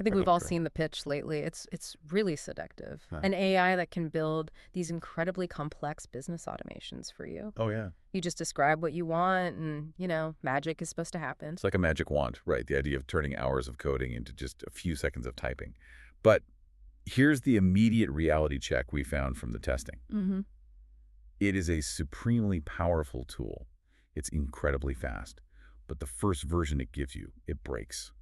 I think we've all seen the pitch lately. It's really seductive. Huh. An AI that can build these incredibly complex business automations for you. Oh, yeah. You just describe what you want and, magic is supposed to happen. It's like a magic wand, right? The idea of turning hours of coding into just a few seconds of typing. But here's the immediate reality check we found from the testing. Mm-hmm. It is a supremely powerful tool. It's incredibly fast. But the first version it gives you, it breaks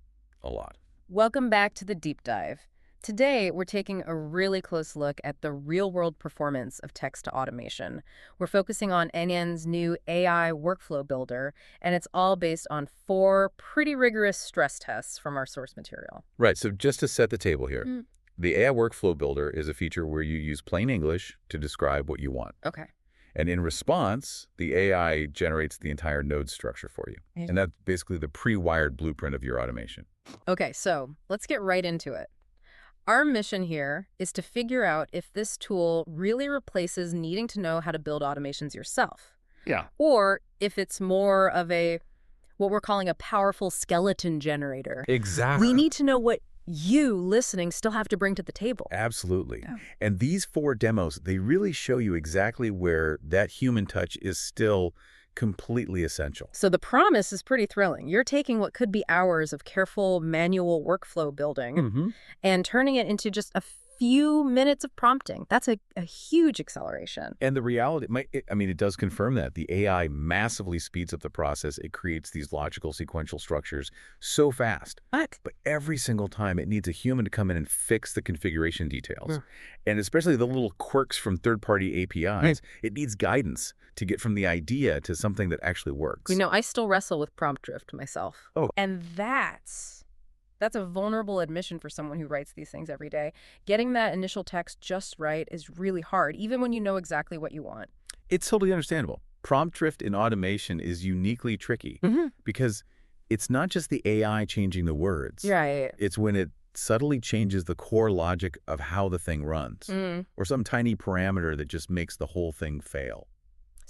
a lot. Welcome back to the deep dive. Today, we're taking a really close look at the real-world performance of text automation. We're focusing on n8n's new AI workflow builder, and it's all based on 4 pretty rigorous stress tests from our source material. Right, so just to set the table here, the AI workflow builder is a feature where you use plain English to describe what you want. Okay. And in response, the AI generates the entire node structure for you. And that's basically the pre-wired blueprint of your automation. Okay, so let's get right into it. Our mission here is to figure out if this tool really replaces needing to know how to build automations yourself. Yeah. Or if it's more of what we're calling a powerful skeleton generator. Exactly. We need to know what you, listening, still have to bring to the table. Absolutely. Oh. And these 4 demos, they really show you exactly where that human touch is still completely essential. So the promise is pretty thrilling. You're taking what could be hours of careful manual workflow building and turning it into just a few minutes of prompting. That's a huge acceleration. And the reality, it does confirm that. The AI massively speeds up the process. It creates these logical sequential structures so fast. What? But every single time it needs a human to come in and fix the configuration details. And especially the little quirks from third-party APIs. It needs guidance to get from the idea to something that actually works. I still wrestle with prompt drift myself. Oh. And that's a vulnerable admission for someone who writes these things every day. Getting that initial text just right is really hard, even when you know exactly what you want. It's totally understandable. Prompt drift in automation is uniquely tricky because it's not just the AI changing the words. Right. It's when it subtly changes the core logic of how the thing runs, or some tiny parameter that just makes the whole thing fail.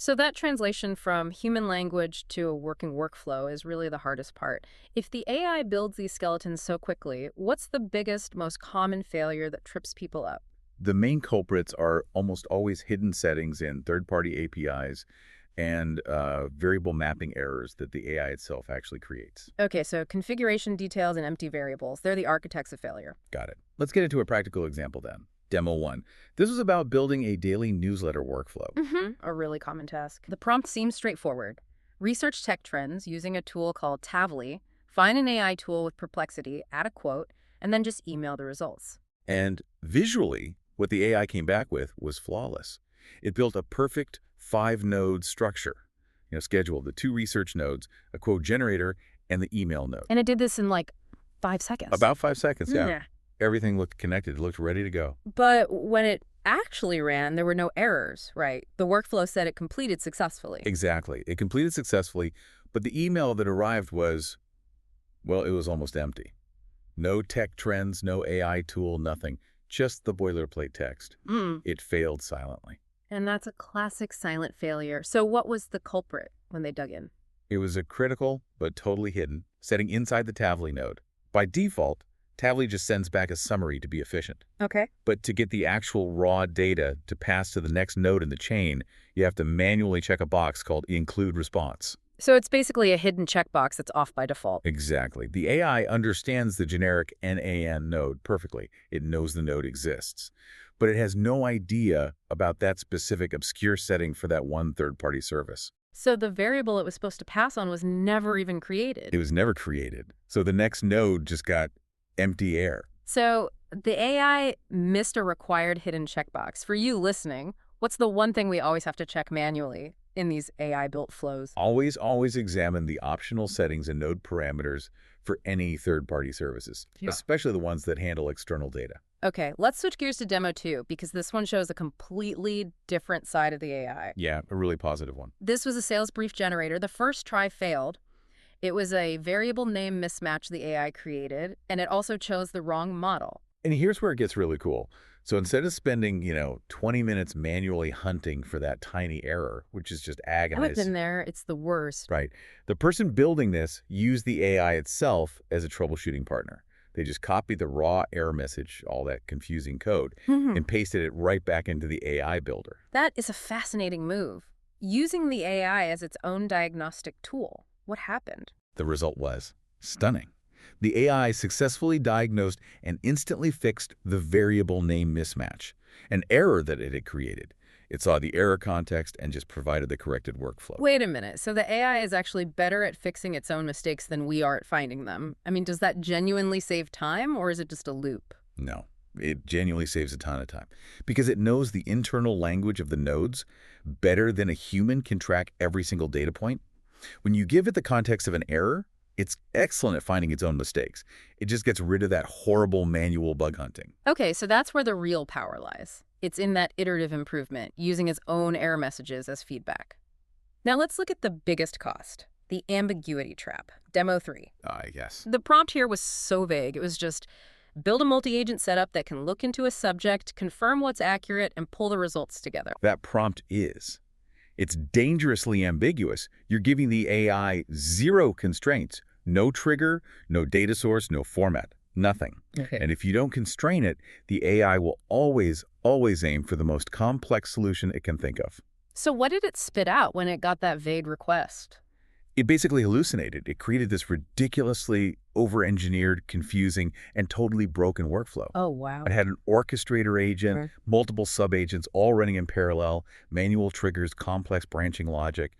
So that translation from human language to a working workflow is really the hardest part. If the AI builds these skeletons so quickly, what's the biggest, most common failure that trips people up? The main culprits are almost always hidden settings in third-party APIs and variable mapping errors that the AI itself actually creates. Okay, so configuration details and empty variables. They're the architects of failure. Got it. Let's get into a practical example then. Demo 1. This was about building a daily newsletter workflow. A really common task. The prompt seems straightforward. Research tech trends using a tool called Tavily, find an AI tool with Perplexity, add a quote, and then just email the results. And visually, what the AI came back with was flawless. It built a perfect 5-node structure. Scheduled the 2 research nodes, a quote generator, and the email node. And it did this in like 5 seconds. About 5 seconds, yeah. Everything looked connected. It looked ready to go. But when it actually ran, there were no errors, right? The workflow said it completed successfully. Exactly. It completed successfully, but the email that arrived was, well, it was almost empty. No tech trends, no AI tool, nothing. Just the boilerplate text. It failed silently. And that's a classic silent failure. So what was the culprit when they dug in? It was a critical but totally hidden setting inside the Tavily node. By default, Tavily just sends back a summary to be efficient. Okay. But to get the actual raw data to pass to the next node in the chain, you have to manually check a box called include response. So it's basically a hidden checkbox that's off by default. Exactly. The AI understands the generic n8n node perfectly. It knows the node exists. But it has no idea about that specific obscure setting for that one third-party service. So the variable it was supposed to pass on was never even created. It was never created. So the next node just got empty air. So the AI missed a required hidden checkbox. For you listening, what's the one thing we always have to check manually in these AI-built flows? Always examine the optional settings and node parameters for any third-party services, especially the ones that handle external data. Okay, let's switch gears to demo 2, because this one shows a completely different side of the AI. Yeah, a really positive one. This was a sales brief generator. The first try failed. It was a variable name mismatch the AI created, and it also chose the wrong model. And here's where it gets really cool. So instead of spending, 20 minutes manually hunting for that tiny error, which is just agonizing. I've been there. It's the worst. Right. The person building this used the AI itself as a troubleshooting partner. They just copied the raw error message, all that confusing code, and pasted it right back into the AI builder. That is a fascinating move. Using the AI as its own diagnostic tool. What happened? The result was stunning. The AI successfully diagnosed and instantly fixed the variable name mismatch, an error that it had created. It saw the error context and just provided the corrected workflow. Wait a minute. So the AI is actually better at fixing its own mistakes than we are at finding them. I mean, does that genuinely save time, or is it just a loop? No, it genuinely saves a ton of time because it knows the internal language of the nodes better than a human can track every single data point. When you give it the context of an error, it's excellent at finding its own mistakes. It just gets rid of that horrible manual bug hunting. Okay, so that's where the real power lies. It's in that iterative improvement, using its own error messages as feedback. Now let's look at the biggest cost, the ambiguity trap, Demo 3. Yes. The prompt here was so vague. It was just build a multi-agent setup that can look into a subject, confirm what's accurate, and pull the results together. That prompt is. It's dangerously ambiguous. You're giving the AI zero constraints. No trigger, no data source, no format, nothing. Okay. And if you don't constrain it, the AI will always aim for the most complex solution it can think of. So what did it spit out when it got that vague request? It basically hallucinated. It created this ridiculously over-engineered, confusing, and totally broken workflow. Oh, wow. It had an orchestrator agent, multiple sub-agents all running in parallel, manual triggers, complex branching logic.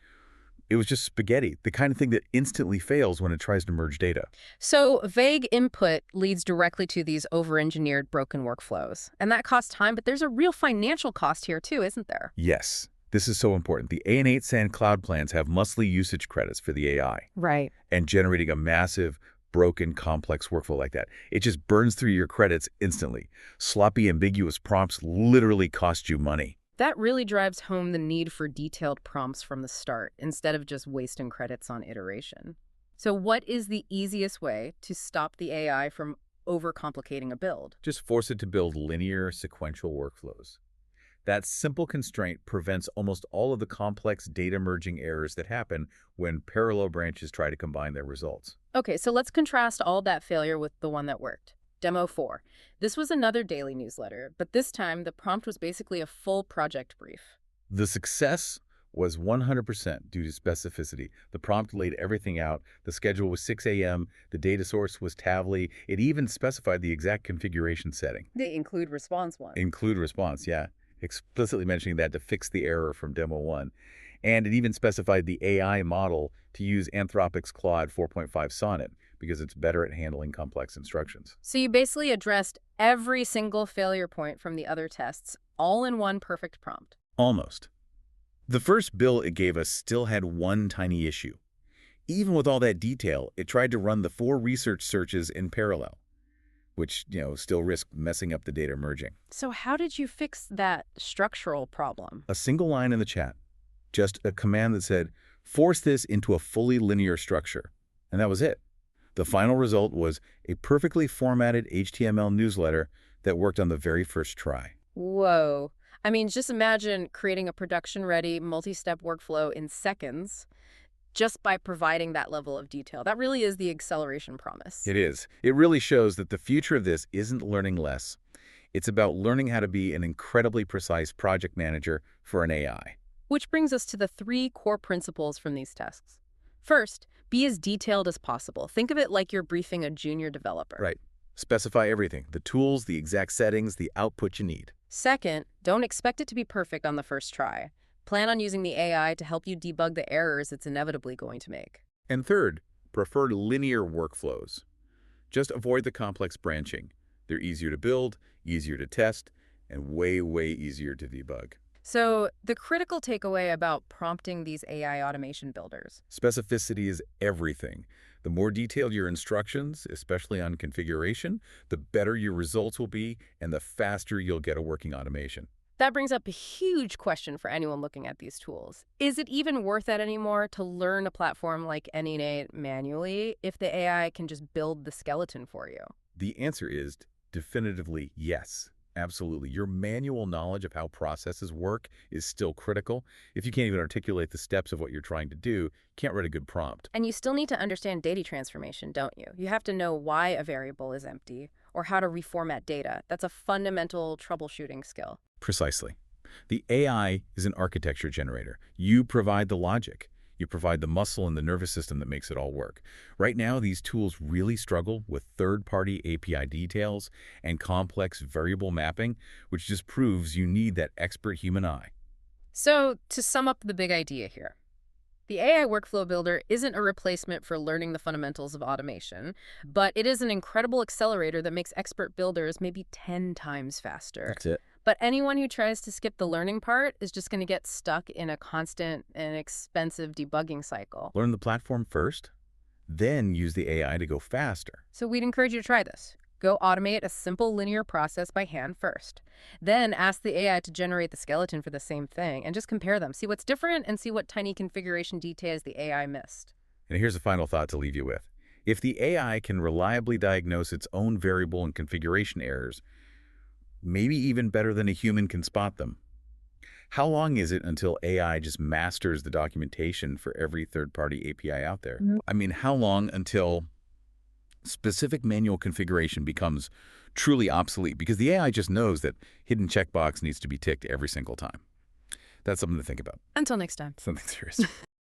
It was just spaghetti, the kind of thing that instantly fails when it tries to merge data. So vague input leads directly to these over-engineered broken workflows. And that costs time, but there's a real financial cost here too, isn't there? Yes, this is so important. The n8n's cloud plans have monthly usage credits for the AI. Right. And generating a massive, broken, complex workflow like that, it just burns through your credits instantly. Sloppy, ambiguous prompts literally cost you money. That really drives home the need for detailed prompts from the start, instead of just wasting credits on iteration. So what is the easiest way to stop the AI from overcomplicating a build? Just force it to build linear, sequential workflows. That simple constraint prevents almost all of the complex data merging errors that happen when parallel branches try to combine their results. Okay, so let's contrast all that failure with the one that worked. Demo 4. This was another daily newsletter, but this time the prompt was basically a full project brief. The success was 100% due to specificity. The prompt laid everything out. The schedule was 6 a.m. The data source was Tavily. It even specified the exact configuration setting. The include response one. Include response, yeah. Explicitly mentioning that to fix the error from Demo 1. And it even specified the AI model to use Anthropic's Claude 4.5 Sonnet, because it's better at handling complex instructions. So you basically addressed every single failure point from the other tests, all in one perfect prompt. Almost. The first bill it gave us still had one tiny issue. Even with all that detail, it tried to run the 4 research searches in parallel, which, still risked messing up the data merging. So how did you fix that structural problem? A single line in the chat, just a command that said, force this into a fully linear structure. And that was it. The final result was a perfectly formatted HTML newsletter that worked on the very first try. Whoa. I mean, just imagine creating a production-ready, multi-step workflow in seconds just by providing that level of detail. That really is the acceleration promise. It is. It really shows that the future of this isn't learning less. It's about learning how to be an incredibly precise project manager for an AI. Which brings us to the 3 core principles from these tests. First, be as detailed as possible. Think of it like you're briefing a junior developer. Right. Specify everything, the tools, the exact settings, the output you need. Second, don't expect it to be perfect on the first try. Plan on using the AI to help you debug the errors it's inevitably going to make. And third, prefer linear workflows. Just avoid the complex branching. They're easier to build, easier to test, and way easier to debug. So the critical takeaway about prompting these AI automation builders. Specificity is everything. The more detailed your instructions, especially on configuration, the better your results will be and the faster you'll get a working automation. That brings up a huge question for anyone looking at these tools. Is it even worth it anymore to learn a platform like n8n manually if the AI can just build the skeleton for you? The answer is definitively yes. Absolutely. Your manual knowledge of how processes work is still critical. If you can't even articulate the steps of what you're trying to do, you can't write a good prompt. And you still need to understand data transformation, don't you? You have to know why a variable is empty or how to reformat data. That's a fundamental troubleshooting skill. Precisely. The AI is an architecture generator. You provide the logic. You provide the muscle and the nervous system that makes it all work. Right now, these tools really struggle with third-party API details and complex variable mapping, which just proves you need that expert human eye. So, to sum up the big idea here, the AI Workflow Builder isn't a replacement for learning the fundamentals of automation, but it is an incredible accelerator that makes expert builders maybe 10 times faster. That's it. But anyone who tries to skip the learning part is just going to get stuck in a constant and expensive debugging cycle. Learn the platform first, then use the AI to go faster. So we'd encourage you to try this. Go automate a simple linear process by hand first. Then ask the AI to generate the skeleton for the same thing and just compare them. See what's different and see what tiny configuration details the AI missed. And here's a final thought to leave you with. If the AI can reliably diagnose its own variable and configuration errors, maybe even better than a human can spot them, how long is it until AI just masters the documentation for every third-party API out there? I mean, how long until specific manual configuration becomes truly obsolete? Because the AI just knows that hidden checkbox needs to be ticked every single time. That's something to think about. Until next time. Something serious.